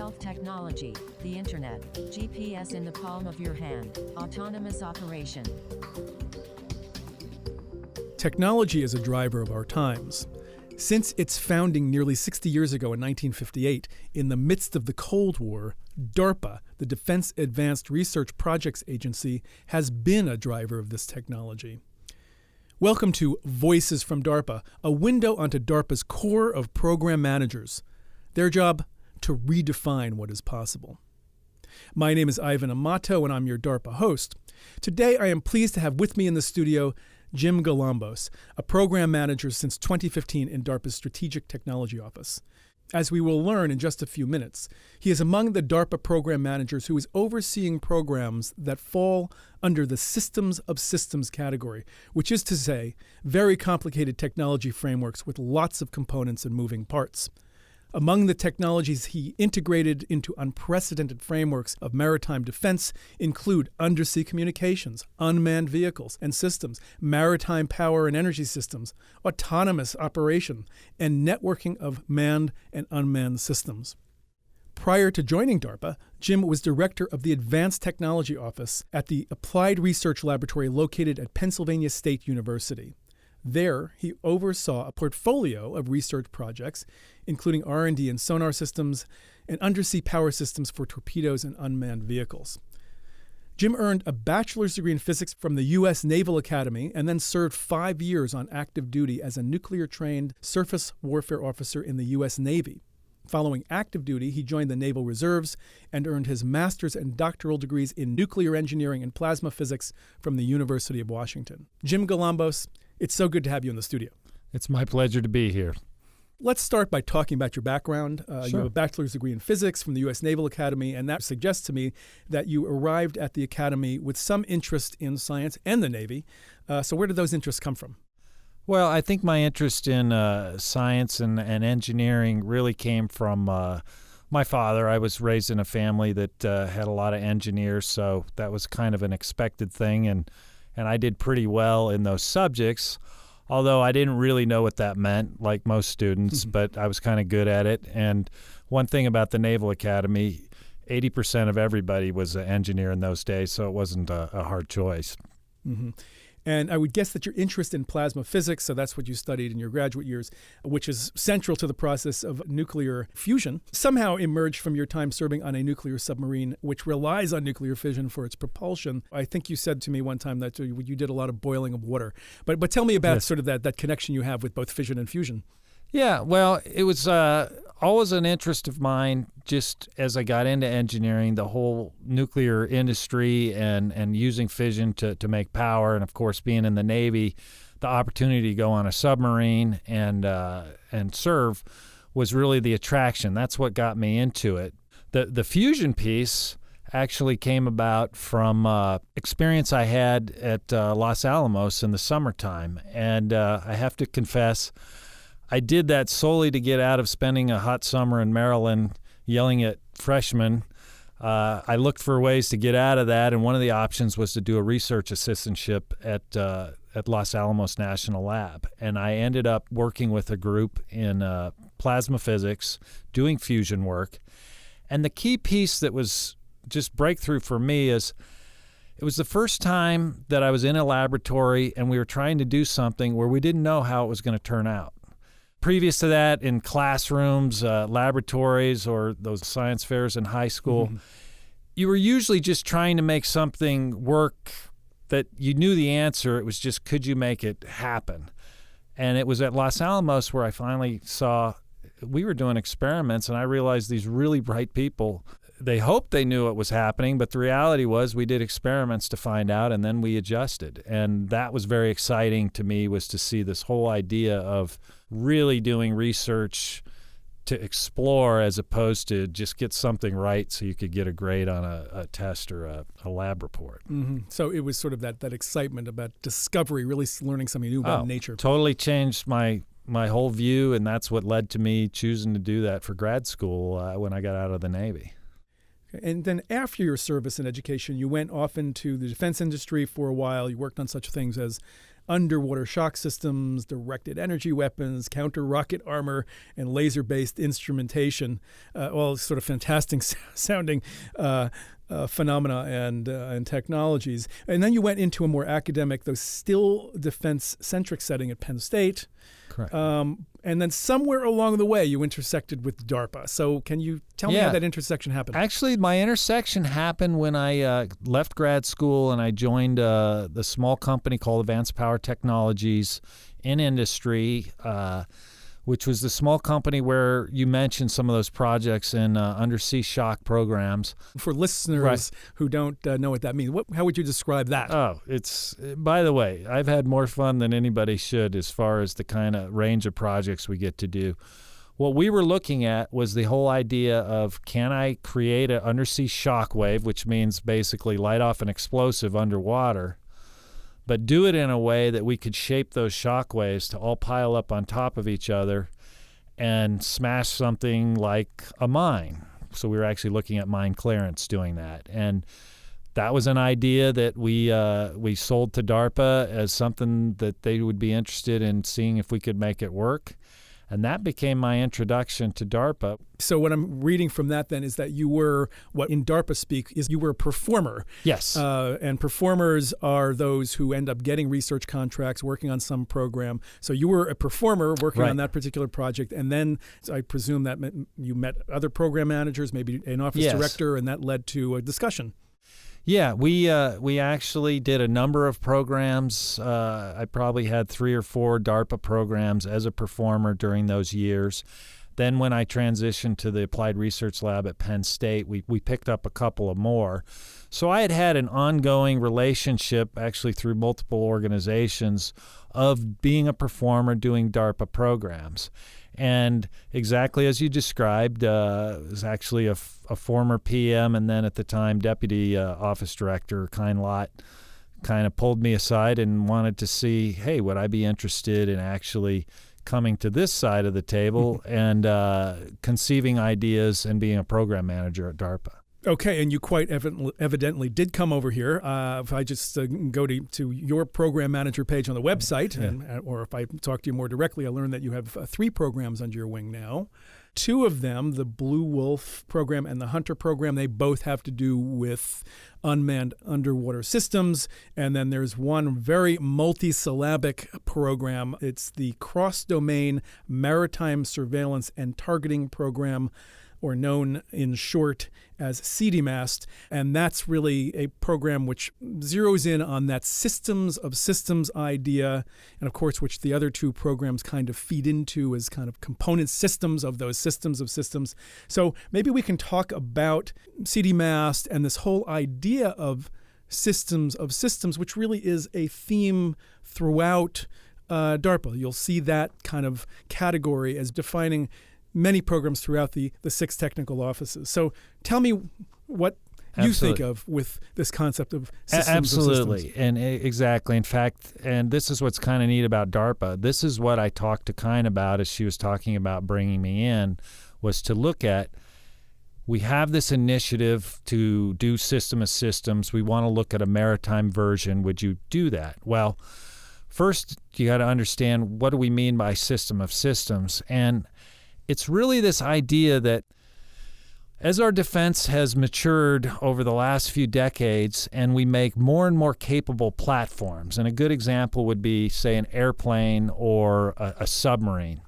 health technology, the internet, GPS in the palm of your hand, autonomous operation. Technology is a driver of our times. Since its founding nearly 60 years ago in 1958, in the midst of the Cold War, DARPA, the Defense Advanced Research Projects Agency, has been a driver of this technology. Welcome to Voices from DARPA, a window onto DARPA's core of program managers. Their job, to redefine what is possible. My name is Ivan Amato, and I'm your DARPA host. Today, I am pleased to have with me in the studio Jim Galambos, a program manager since 2015 in DARPA's Strategic Technology Office. As we will learn in just a few minutes, he is among the DARPA program managers who is overseeing programs that fall under the systems of systems category, which is to say, very complicated technology frameworks with lots of components and moving parts. Among the technologies he integrated into unprecedented frameworks of maritime defense include undersea communications, unmanned vehicles and systems, maritime power and energy systems, autonomous operation, and networking of manned and unmanned systems. Prior to joining DARPA, Jim was director of the Advanced Technology Office at the Applied Research Laboratory located at Pennsylvania State University. There, he oversaw a portfolio of research projects, including R&D in sonar systems and undersea power systems for torpedoes and unmanned vehicles. Jim earned a bachelor's degree in physics from the U.S. Naval Academy and then served 5 years on active duty as a nuclear-trained surface warfare officer in the U.S. Navy. Following active duty, he joined the Naval Reserves and earned his master's and doctoral degrees in nuclear engineering and plasma physics from the University of Washington. Jim Galambos, it's so good to have you in the studio. It's my pleasure to be here. Let's start by talking about your background. Sure. You have a bachelor's degree in physics from the U.S. Naval Academy, and that suggests to me that you arrived at the Academy with some interest in science and the Navy. So where did those interests come from? Well, I think my interest in science and engineering really came from my father. I was raised in a family that had a lot of engineers, so that was kind of an expected thing, and I did pretty well in those subjects, although I didn't really know what that meant, like most students, but I was kind of good at it. And one thing about the Naval Academy, 80% of everybody was an engineer in those days, so it wasn't a hard choice. Mm-hmm. And I would guess that your interest in plasma physics, so that's what you studied in your graduate years, which is central to the process of nuclear fusion, somehow emerged from your time serving on a nuclear submarine, which relies on nuclear fission for its propulsion. I think you said to me one time that you did a lot of boiling of water. But tell me about sort of that connection you have with both fission and fusion. Yeah, well, it was always an interest of mine just as I got into engineering, the whole nuclear industry and using fission to make power. And, of course, being in the Navy, the opportunity to go on a submarine and serve was really the attraction. That's what got me into it. The fusion piece actually came about from experience I had at Los Alamos in the summertime. And I have to confess, I did that solely to get out of spending a hot summer in Maryland yelling at freshmen. I looked for ways to get out of that, and one of the options was to do a research assistantship at Los Alamos National Lab. And I ended up working with a group in plasma physics, doing fusion work. And the key piece that was just breakthrough for me is it was the first time that I was in a laboratory and we were trying to do something where we didn't know how it was going to turn out. Previous to that, in classrooms, laboratories, or those science fairs in high school, you were usually just trying to make something work that you knew the answer. It was just, could you make it happen? And it was at Los Alamos where I finally saw we were doing experiments, and I realized these really bright people, they hoped they knew what was happening, but the reality was we did experiments to find out, and then we adjusted. And that was very exciting to me, was to see this whole idea of really doing research to explore as opposed to just get something right so you could get a grade on a test or a lab report. Mm-hmm. So it was sort of that excitement about discovery, really learning something new about nature. Totally changed my whole view, and that's what led to me choosing to do that for grad school when I got out of the Navy. And then after your service in education, you went off into the defense industry for a while. You worked on such things as underwater shock systems, directed energy weapons, counter-rocket armor, and laser-based instrumentation, all sort of fantastic sounding phenomena and technologies. And then you went into a more academic, though still defense-centric setting at Penn State. Correct. And then somewhere along the way, you intersected with DARPA. So can you tell me how that intersection happened? Actually, my intersection happened when I left grad school and I joined the small company called Advanced Power Technologies in industry, which was the small company where you mentioned some of those projects in undersea shock programs. For listeners who don't know what that means, how would you describe that? Oh, by the way, I've had more fun than anybody should as far as the kind of range of projects we get to do. What we were looking at was the whole idea of, can I create an undersea shock wave, which means basically light off an explosive underwater, but do it in a way that we could shape those shock waves to all pile up on top of each other and smash something like a mine. So we were actually looking at mine clearance doing that. And that was an idea that we sold to DARPA as something that they would be interested in seeing if we could make it work. And that became my introduction to DARPA. So what I'm reading from that then is that you were, what in DARPA speak is you were a performer. Yes. And performers are those who end up getting research contracts, working on some program. So you were a performer working on that particular project. And then I presume that you met other program managers, maybe an office director, and that led to a discussion. Yeah, we actually did a number of programs. I probably had 3 or 4 DARPA programs as a performer during those years. Then when I transitioned to the Applied Research Lab at Penn State, we picked up a couple of more. So I had an ongoing relationship, actually through multiple organizations, of being a performer doing DARPA programs. And exactly as you described, was actually a former PM and then at the time deputy office director, kind of pulled me aside and wanted to see, hey, would I be interested in actually coming to this side of the table and conceiving ideas and being a program manager at DARPA. Okay, and you quite evidently did come over here. If I just go to your program manager page on the website, or if I talk to you more directly, I learned that you have 3 programs under your wing now. 2 of them, the Blue Wolf program and the Hunter program, they both have to do with unmanned underwater systems. And then there's one very multi-syllabic program. It's the Cross-Domain Maritime Surveillance and Targeting Program, or known in short as CDMAST, and that's really a program which zeroes in on that systems of systems idea, and of course which the other 2 programs kind of feed into as kind of component systems of those systems of systems. So maybe we can talk about CDMAST and this whole idea of systems of systems, which really is a theme throughout DARPA. You'll see that kind of category as defining many programs throughout the 6 technical offices. So tell me what you think of with this concept of systems of systems. And exactly. In fact, and this is what's kind of neat about DARPA. This is what I talked to Kine about as she was talking about bringing me in, was to look at, we have this initiative to do system of systems. We want to look at a maritime version. Would you do that? Well, first you got to understand, what do we mean by system of systems? And it's really this idea that as our defense has matured over the last few decades and we make more and more capable platforms, and a good example would be, say, an airplane or a submarine.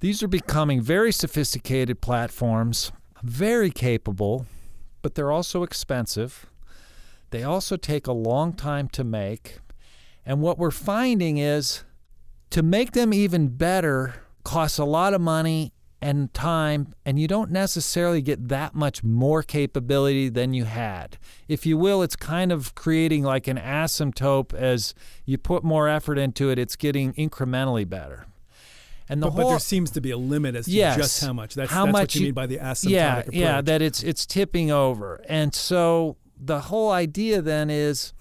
These are becoming very sophisticated platforms, very capable, but they're also expensive. They also take a long time to make. And what we're finding is, to make them even better costs a lot of money and time, and you don't necessarily get that much more capability than you had. If you will, it's kind of creating like an asymptote. As you put more effort into it, it's getting incrementally better. And but there seems to be a limit as to just how much. That's what you mean by the asymptotic approach. Yeah, that it's tipping over. And so the whole idea then is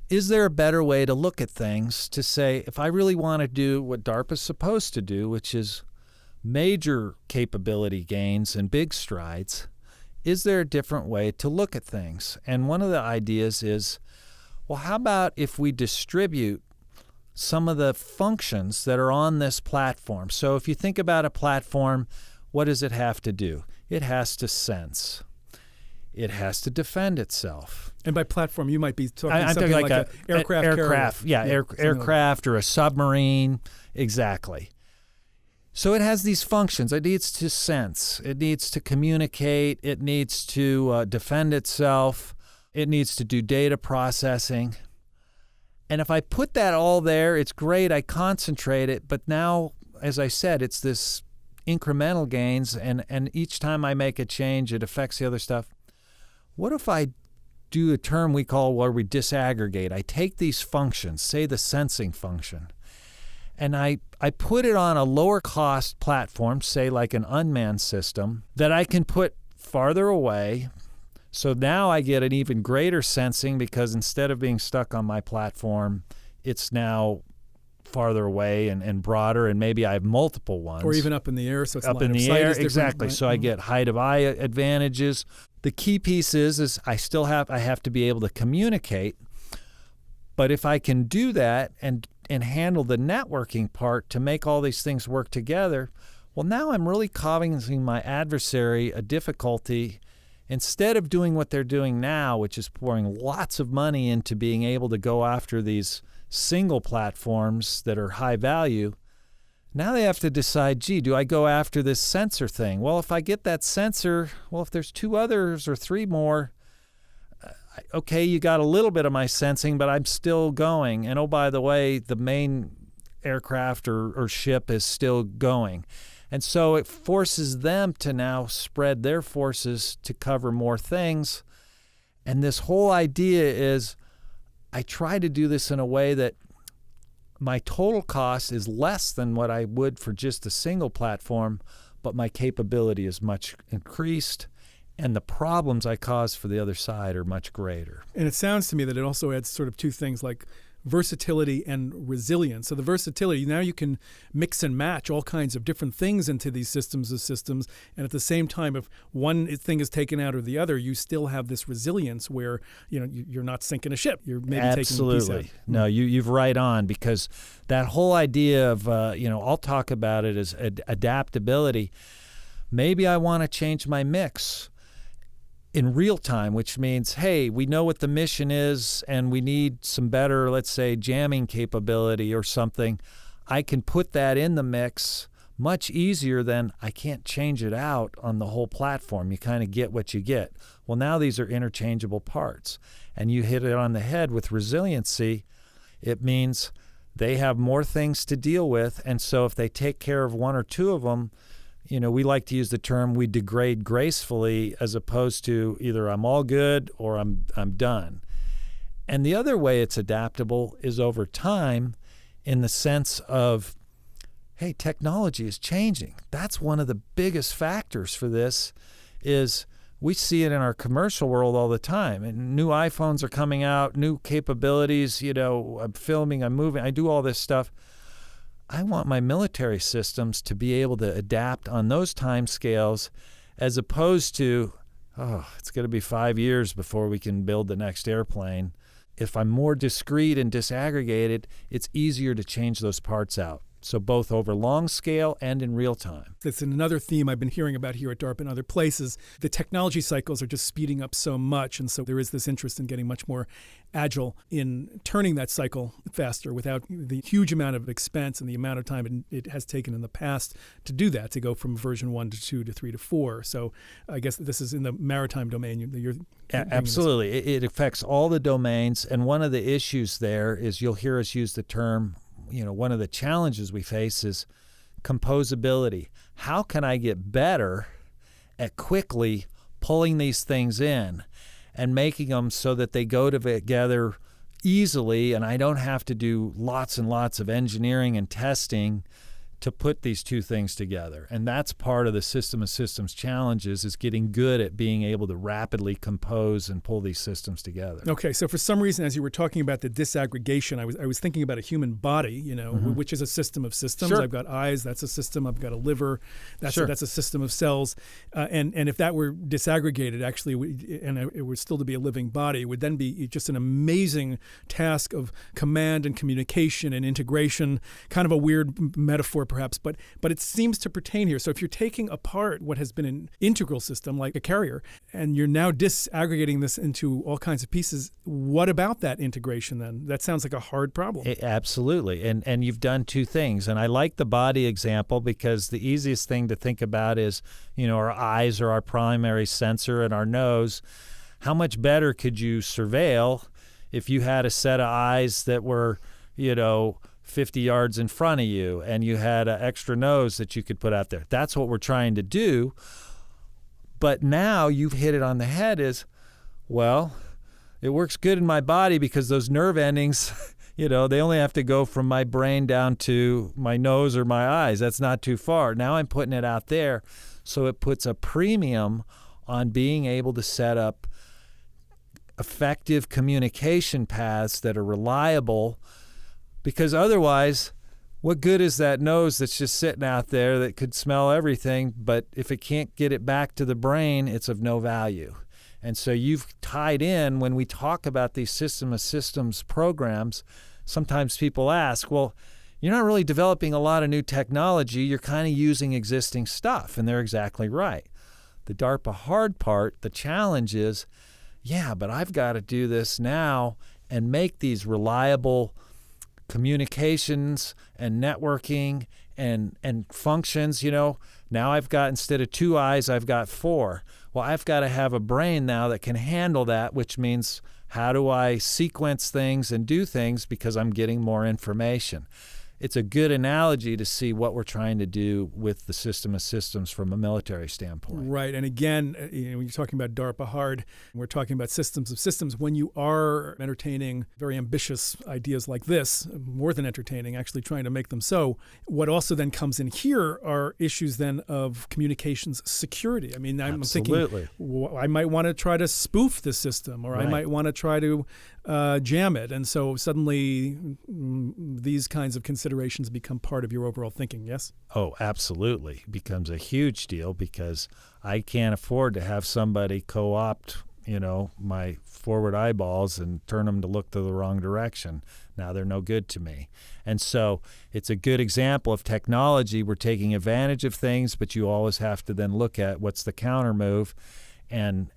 there a better way to look at things, to say, if I really want to do what DARPA's supposed to do, which is major capability gains and big strides, is there a different way to look at things? And one of the ideas is, well, how about if we distribute some of the functions that are on this platform. So if you think about a platform, what does it have to do? It has to sense. It has to defend itself. And by platform, you might be talking I'm something talking like an aircraft carrier. Aircraft or a submarine. Exactly. So it has these functions. It needs to sense. It needs to communicate. It needs to defend itself. It needs to do data processing. And if I put that all there, it's great. I concentrate it. But now, as I said, it's this incremental gains. And each time I make a change, it affects the other stuff. What if I do a term we call where we disaggregate? I take these functions, say the sensing function, and I put it on a lower cost platform, say like an unmanned system, that I can put farther away. So now I get an even greater sensing because instead of being stuck on my platform, it's now farther away and broader, and maybe I have multiple ones. Or even up in the air, so it's up in the air, exactly. Right? So I get height of eye advantages. The key piece is I have to be able to communicate. But if I can do that and handle the networking part to make all these things work together, well, now I'm really causing my adversary a difficulty. Instead of doing what they're doing now, which is pouring lots of money into being able to go after these single platforms that are high value, now they have to decide, gee, do I go after this sensor thing? Well, if I get that sensor, well, if there's 2 others or 3 more, okay, you got a little bit of my sensing, but I'm still going. And oh, by the way, the main aircraft or ship is still going. And so it forces them to now spread their forces to cover more things. And this whole idea is I try to do this in a way that my total cost is less than what I would for just a single platform, but my capability is much increased, and the problems I cause for the other side are much greater. And it sounds to me that it also adds sort of 2 things like versatility and resilience. So the versatility, now you can mix and match all kinds of different things into these systems of systems, and at the same time, if one thing is taken out or the other, you still have this resilience where you're not sinking a ship. You're maybe taking a piece out. No, you've right on, because that whole idea of I'll talk about it as adaptability. Maybe I want to change my mix in real time, which means, hey, we know what the mission is and we need some better, let's say, jamming capability or something. I can put that in the mix much easier than I can't change it out on the whole platform. You kind of get what you get. Well, now these are interchangeable parts. And you hit it on the head with resiliency. It means they have more things to deal with. And so if they take care of 1 or 2 of them, we like to use the term we degrade gracefully, as opposed to either I'm all good or I'm done. And the other way it's adaptable is over time, in the sense of, hey, technology is changing. That's one of the biggest factors for this. Is we see it in our commercial world all the time. And new iPhones are coming out, new capabilities, I'm filming, I'm moving, I do all this stuff. I want my military systems to be able to adapt on those time scales, as opposed to, it's going to be 5 years before we can build the next airplane. If I'm more discrete and disaggregated, it's easier to change those parts out. So both over long scale and in real time. That's another theme I've been hearing about here at DARPA and other places. The technology cycles are just speeding up so much, and so there is this interest in getting much more agile in turning that cycle faster without the huge amount of expense and the amount of time it has taken in the past to do that, to go from version 1 to 2 to 3 to 4. So I guess this is in the maritime domain. Absolutely. It affects all the domains, and one of the issues there is you'll hear us use the term, one of the challenges we face is composability. How can I get better at quickly pulling these things in and making them so that they go together easily, and I don't have to do lots and lots of engineering and testing to put these two things together. And that's part of the system of systems challenges, is getting good at being able to rapidly compose and pull these systems together. Okay, so for some reason, as you were talking about the disaggregation, I was thinking about a human body, which is a system of systems. Sure. I've got eyes, that's a system. I've got a liver, that's Sure. that's a system of cells. And if that were disaggregated, actually, and it were still to be a living body, it would then be just an amazing task of command and communication and integration. Kind of a weird metaphor, perhaps, but it seems to pertain here. So if you're taking apart what has been an integral system like a carrier, and you're now disaggregating this into all kinds of pieces, what about that integration then? That sounds like a hard problem. Absolutely. And you've done two things. And I like the body example because the easiest thing to think about is, our eyes are our primary sensor, and our nose. How much better could you surveil if you had a set of eyes that were, 50 yards in front of you, and you had an extra nose that you could put out there? That's what we're trying to do. But now you've hit it on the head is, well, it works good in my body because those nerve endings, they only have to go from my brain down to my nose or my eyes. That's not too far. Now I'm putting it out there. So it puts a premium on being able to set up effective communication paths that are reliable, because otherwise, what good is that nose that's just sitting out there that could smell everything, but if it can't get it back to the brain, it's of no value. And so you've tied in, when we talk about these system of systems programs, sometimes people ask, well, you're not really developing a lot of new technology, you're kind of using existing stuff, and they're exactly right. The DARPA hard part, the challenge is, yeah, but I've got to do this now and make these reliable communications and networking and functions. Now I've got, instead of 2 eyes, I've got 4. Well, I've got to have a brain now that can handle that, which means how do I sequence things and do things because I'm getting more information. It's a good analogy to see what we're trying to do with the system of systems from a military standpoint. Right. And again, when you're talking about DARPA hard, we're talking about systems of systems. When you are entertaining very ambitious ideas like this, more than entertaining, actually trying to make them so, what also then comes in here are issues then of communications security. I mean, I'm Absolutely. thinking I might want to try to spoof the system, or Right. I might want to try to jam it. And so suddenly these kinds of considerations become part of your overall thinking, yes? Oh, absolutely. It becomes a huge deal because I can't afford to have somebody co-opt, my forward eyeballs and turn them to look to the wrong direction. Now they're no good to me. And so it's a good example of technology. We're taking advantage of things, but you always have to then look at what's the counter move and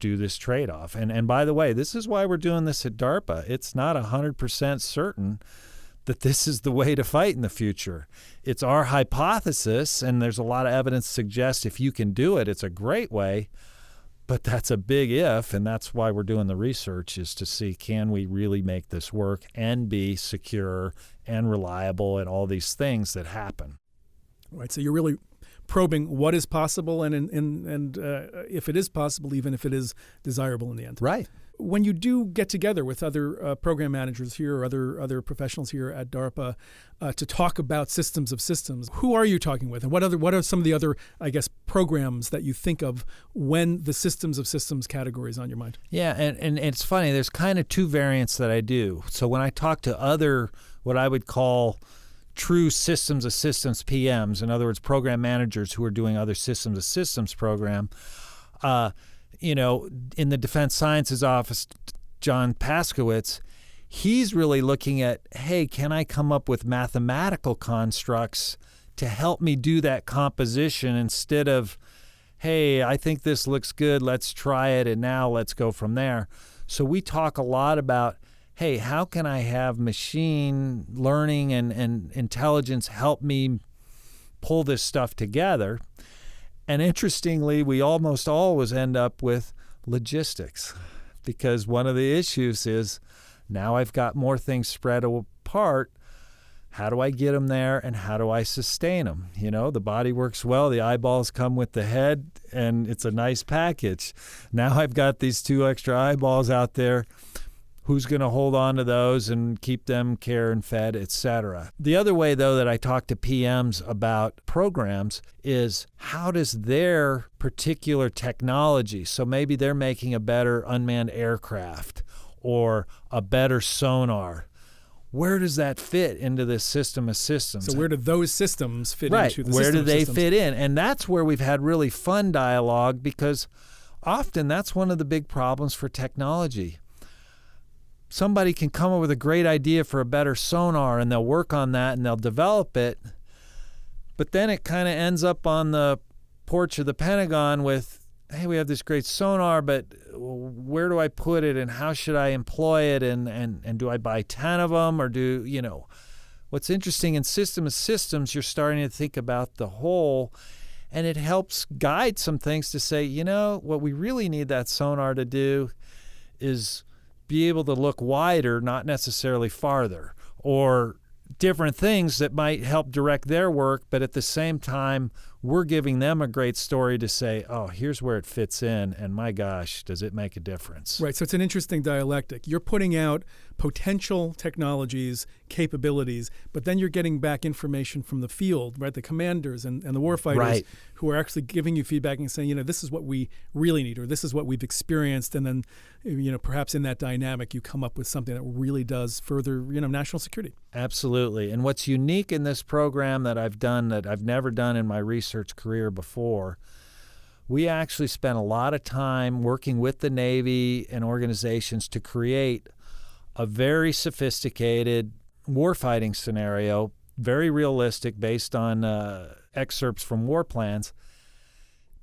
do this trade-off. And by the way, this is why we're doing this at DARPA. It's not 100% certain that this is the way to fight in the future. It's our hypothesis, and there's a lot of evidence to suggest if you can do it, it's a great way, but that's a big if, and that's why we're doing the research, is to see, can we really make this work and be secure and reliable and all these things that happen. Right, so you're really probing what is possible and if it is possible, even if it is desirable in the end. Right. When you do get together with other program managers here or other professionals here at DARPA to talk about systems of systems, who are you talking with, and what are some of the other, I guess, programs that you think of when the systems of systems category is on your mind? Yeah, and it's funny. There's kind of two variants that I do. So when I talk to other, what I would call true systems of systems PMs, in other words, program managers who are doing other systems of systems program, in the Defense Sciences Office, John Paskowitz, he's really looking at, hey, can I come up with mathematical constructs to help me do that composition instead of, hey, I think this looks good, let's try it, and now let's go from there. So we talk a lot about, hey, how can I have machine learning and intelligence help me pull this stuff together? And interestingly, we almost always end up with logistics, because one of the issues is now I've got more things spread apart. How do I get them there, and how do I sustain them? The body works well, the eyeballs come with the head, and it's a nice package. Now I've got these 2 extra eyeballs out there. who's going to hold on to those and keep them care and fed, etc. The other way, though, that I talk to PMs about programs is how does their particular technology, so maybe they're making a better unmanned aircraft or a better sonar, where does that fit into this system of systems? So where do those systems fit right. into the Where system do they of systems? fit in? And that's where we've had really fun dialogue, because often that's one of the big problems for technology. Somebody can come up with a great idea for a better sonar, and they'll work on that and they'll develop it, but then it kind of ends up on the porch of the Pentagon with, hey, we have this great sonar, but where do I put it and how should I employ it, and do I buy 10 of them, or do, what's interesting in system of systems, you're starting to think about the whole, and it helps guide some things to say, what we really need that sonar to do is be able to look wider, not necessarily farther, or different things that might help direct their work, but at the same time, we're giving them a great story to say, oh, here's where it fits in, and my gosh, does it make a difference? Right, so it's an interesting dialectic. You're putting out potential technologies, capabilities, but then you're getting back information from the field, right? The commanders and the warfighters Right. who are actually giving you feedback and saying, this is what we really need, or this is what we've experienced, and then, perhaps in that dynamic, you come up with something that really does further, national security. Absolutely. And what's unique in this program that I've done that I've never done in my research career before, we actually spent a lot of time working with the Navy and organizations to create a very sophisticated warfighting scenario, very realistic, based on excerpts from war plans,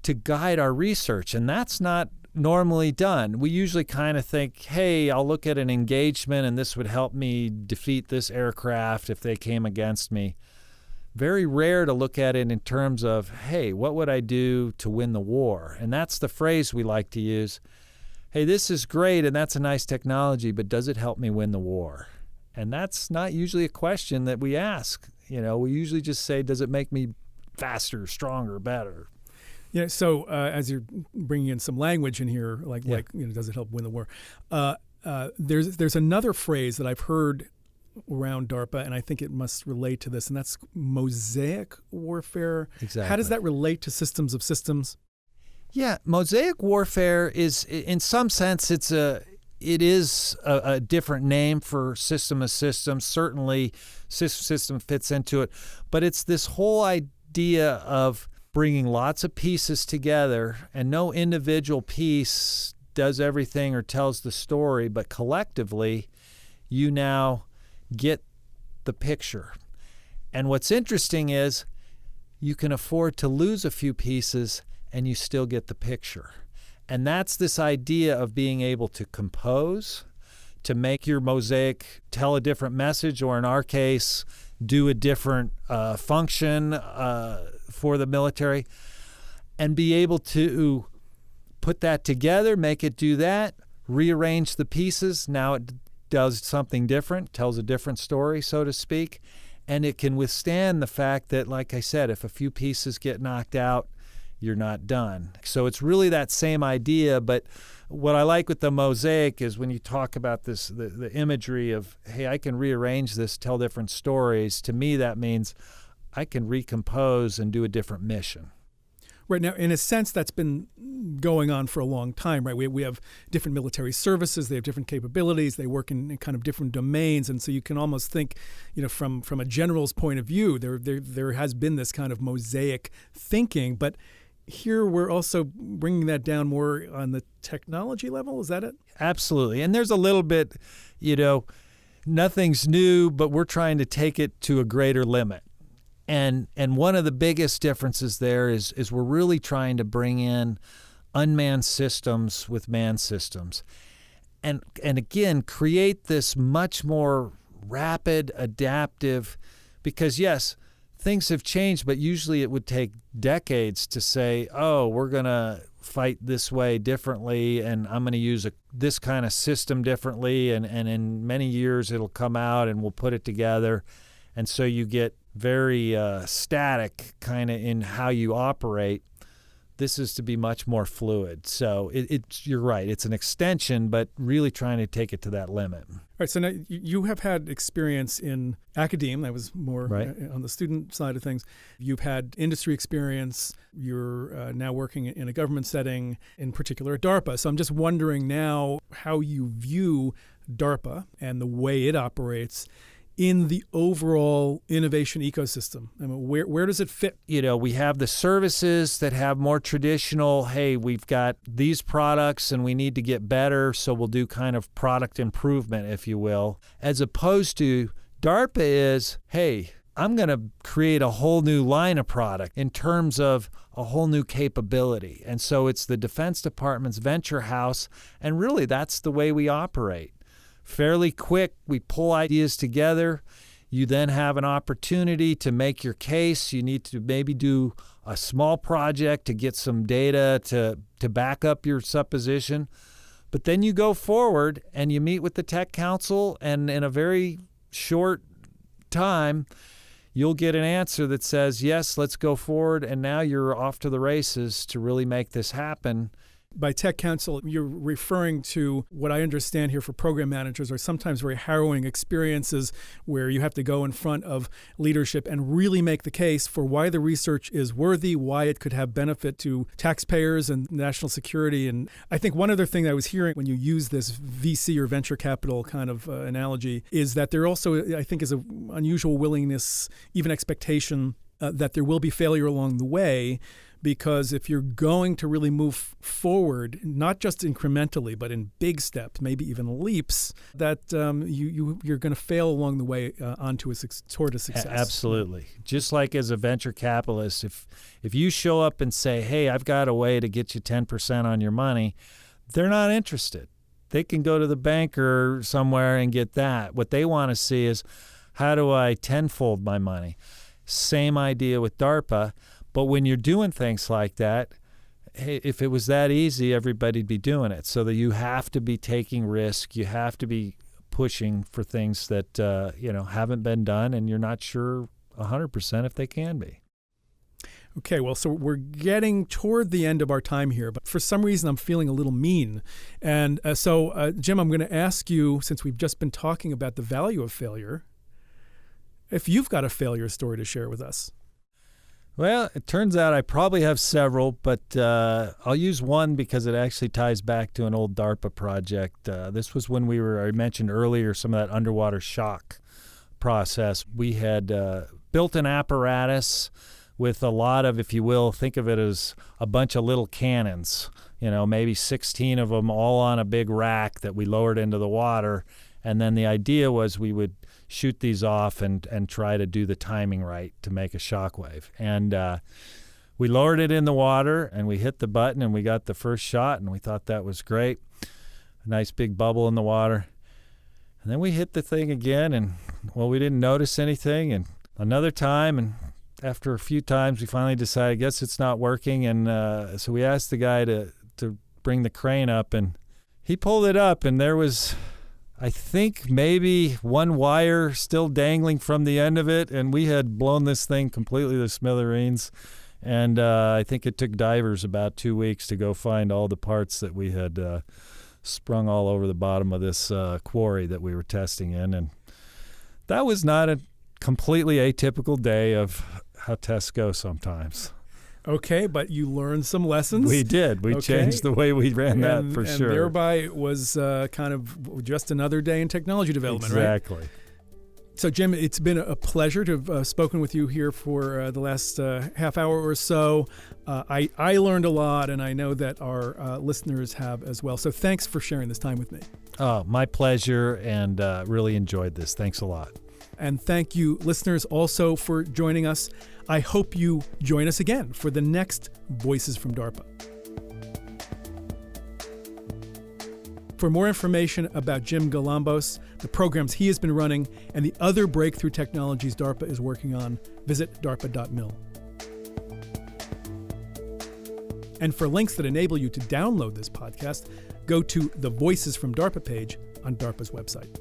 to guide our research. And that's not normally done. We usually kind of think, hey, I'll look at an engagement and this would help me defeat this aircraft if they came against me. Very rare to look at it in terms of, hey, what would I do to win the war? And that's the phrase we like to use. Hey, this is great and that's a nice technology, but does it help me win the war? And that's not usually a question that we ask. We usually just say, does it make me faster, stronger, better? Yeah. So as you're bringing in some language in here, like does it help win the war? There's another phrase that I've heard around DARPA, and I think it must relate to this, and that's Mosaic Warfare. Exactly. How does that relate to systems of systems? Yeah, Mosaic Warfare is, in some sense, it is a different name for system of systems. Certainly, system fits into it, but it's this whole idea of bringing lots of pieces together, and no individual piece does everything or tells the story, but collectively, you now get the picture. And what's interesting is you can afford to lose a few pieces and you still get the picture. And that's this idea of being able to compose, to make your mosaic tell a different message, or in our case, do a different function for the military, and be able to put that together, make it do that, rearrange the pieces. Now it does something different, tells a different story, so to speak, and it can withstand the fact that, like I said, if a few pieces get knocked out, you're not done. So it's really that same idea, but what I like with the mosaic is when you talk about this, the imagery of, hey, I can rearrange this, tell different stories. To me, that means I can recompose and do a different mission. Right. Now, in a sense, that's been going on for a long time, right? We have different military services. They have different capabilities. They work in kind of different domains. And so you can almost think, from a general's point of view, there has been this kind of mosaic thinking. But here we're also bringing that down more on the technology level. Is that it? Absolutely. And there's a little bit, nothing's new, but we're trying to take it to a greater limit. And one of the biggest differences there is we're really trying to bring in unmanned systems with manned systems. And again, create this much more rapid, adaptive, because yes, things have changed, but usually it would take decades to say, oh, we're going to fight this way differently, and I'm going to use this kind of system differently, and in many years it'll come out and we'll put it together. And so you get very static kind of in how you operate. This is to be much more fluid. So you're right. It's an extension, but really trying to take it to that limit. All right. So now you have had experience in academia. That was more on the student side of things. You've had industry experience. You're now working in a government setting, in particular at DARPA. So I'm just wondering now how you view DARPA and the way it operates in the overall innovation ecosystem. I mean, where does it fit? We have the services that have more traditional, hey, we've got these products and we need to get better, so we'll do kind of product improvement, if you will, as opposed to DARPA is, hey, I'm going to create a whole new line of product in terms of a whole new capability. And so it's the Defense Department's venture house, and really that's the way we operate. Fairly quick, we pull ideas together. You then have an opportunity to make your case. You need to maybe do a small project to get some data to back up your supposition. But then you go forward and you meet with the tech council, and in a very short time, you'll get an answer that says, yes, let's go forward, and now you're off to the races to really make this happen. By tech council, you're referring to what I understand here for program managers are sometimes very harrowing experiences where you have to go in front of leadership and really make the case for why the research is worthy, why it could have benefit to taxpayers and national security. And I think one other thing I was hearing when you use this VC or venture capital kind of analogy is that there also, I think, is an unusual willingness, even expectation, that there will be failure along the way. Because if you're going to really move forward, not just incrementally, but in big steps, maybe even leaps, that you're going to fail along the way toward a success. Absolutely. Just like as a venture capitalist, if you show up and say, hey, I've got a way to get you 10% on your money, they're not interested. They can go to the banker somewhere and get that. What they want to see is, how do I tenfold my money? Same idea with DARPA. But when you're doing things like that, hey, if it was that easy, everybody'd be doing it. So that you have to be taking risk. You have to be pushing for things that haven't been done, and you're not sure 100% if they can be. Okay, well, so we're getting toward the end of our time here, but for some reason I'm feeling a little mean. And so, Jim, I'm going to ask you, since we've just been talking about the value of failure, if you've got a failure story to share with us. Well, it turns out I probably have several, but I'll use one because it actually ties back to an old DARPA project. This was when I mentioned earlier, some of that underwater shock process. We had built an apparatus with a lot of, if you will, think of it as a bunch of little cannons, maybe 16 of them all on a big rack that we lowered into the water. And then the idea was we would shoot these off and try to do the timing right to make a shockwave. And we lowered it in the water, and we hit the button, and we got the first shot, and we thought that was great. A nice big bubble in the water. And then we hit the thing again, and, we didn't notice anything. And another time, and after a few times, we finally decided, I guess it's not working. And so we asked the guy to bring the crane up, and he pulled it up, and there was, I think, maybe one wire still dangling from the end of it, and we had blown this thing completely to smithereens. And I think it took divers about 2 weeks to go find all the parts that we had sprung all over the bottom of this quarry that we were testing in. And that was not a completely atypical day of how tests go sometimes. Okay, but you learned some lessons. We did. We changed the way we ran that for sure. And thereby it was kind of just another day in technology development, exactly. Right? So, Jim, it's been a pleasure to have spoken with you here for the last half hour or so. I learned a lot, and I know that our listeners have as well. So thanks for sharing this time with me. Oh, my pleasure, and really enjoyed this. Thanks a lot. And thank you, listeners, also for joining us. I hope you join us again for the next Voices from DARPA. For more information about Jim Galambos, the programs he has been running, and the other breakthrough technologies DARPA is working on, visit darpa.mil. And for links that enable you to download this podcast, go to the Voices from DARPA page on DARPA's website.